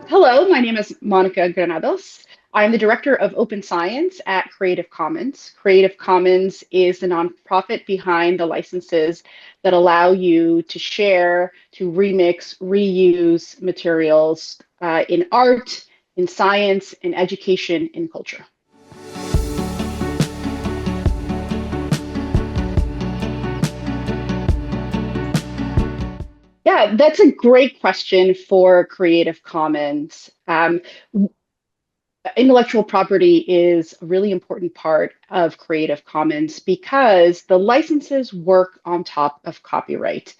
Hello, my name is Monica Granados. I'm the director of open science at Creative Commons. Creative Commons is the nonprofit behind the licenses that allow you to share, to remix, reuse materials in art, in science, in education, in culture. Yeah, that's a great question for Creative Commons. Intellectual property is a really important part of Creative Commons because the licenses work on top of copyright.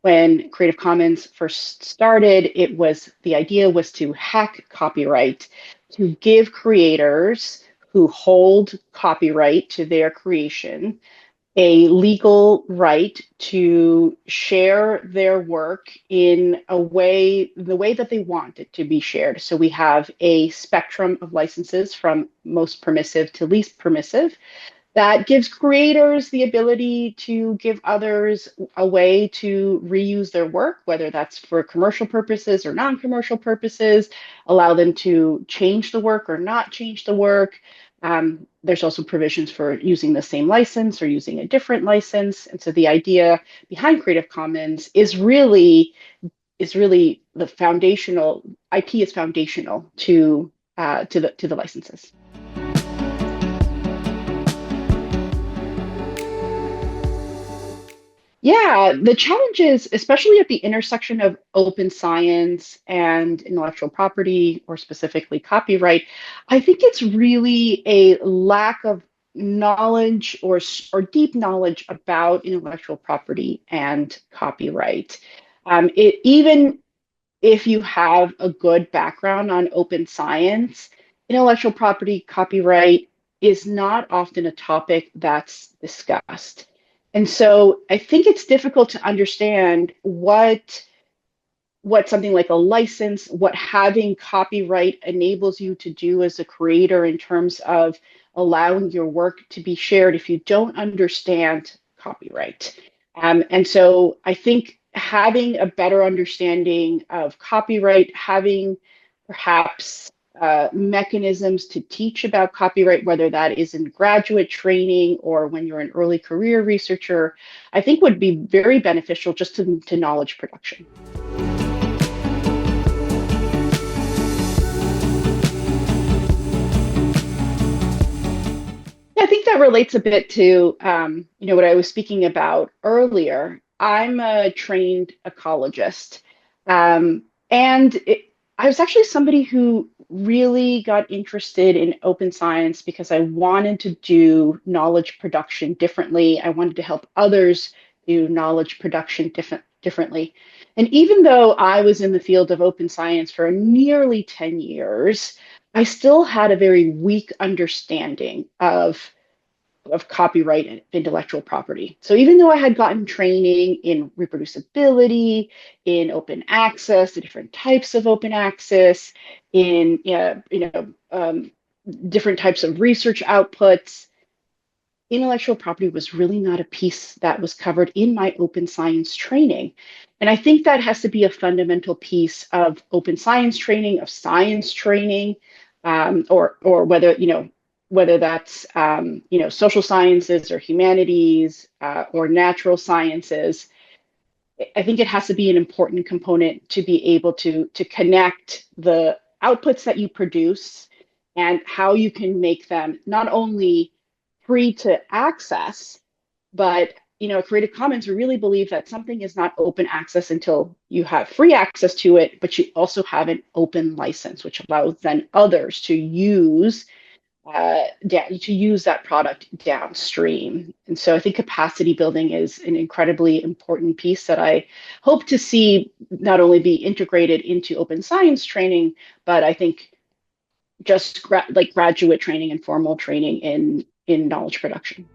When Creative Commons first started, the idea was to hack copyright, to give creators who hold copyright to their creation a legal right to share their work in the way that they want it to be shared. So we have a spectrum of licenses from most permissive to least permissive that gives creators the ability to give others a way to reuse their work, whether that's for commercial purposes or non-commercial purposes, allow them to change the work or not change the work. There's also provisions for using the same license or using a different license. And so the idea behind Creative Commons is really the foundational IP is foundational to the licenses. Yeah, the challenges, especially at the intersection of open science and intellectual property, or specifically copyright, I think it's really a lack of knowledge or deep knowledge about intellectual property and copyright. Even if you have a good background on open science, intellectual property, copyright is not often a topic that's discussed. And so I think it's difficult to understand what something like a license, what having copyright enables you to do as a creator in terms of allowing your work to be shared if you don't understand copyright. And so I think having a better understanding of copyright, having perhaps mechanisms to teach about copyright, whether that is in graduate training or when you're an early career researcher, I think would be very beneficial just to knowledge production. I think that relates a bit to what I was speaking about earlier. I'm a trained ecologist, and I was actually somebody who really got interested in open science because I wanted to do knowledge production differently. I wanted to help others do knowledge production differently. And even though I was in the field of open science for nearly 10 years, I still had a very weak understanding of copyright and intellectual property. So even though I had gotten training in reproducibility, in open access, the different types of open access, in different types of research outputs, intellectual property was really not a piece that was covered in my open science training. And I think that has to be a fundamental piece of open science training, of science training, or whether that's social sciences or humanities or natural sciences. I think it has to be an important component to be able to connect the outputs that you produce and how you can make them not only free to access, but at Creative Commons, we really believe that something is not open access until you have free access to it, but you also have an open license, which allows then others to use that product downstream. And so I think capacity building is an incredibly important piece that I hope to see not only be integrated into open science training, but I think just like graduate training and formal training in knowledge production.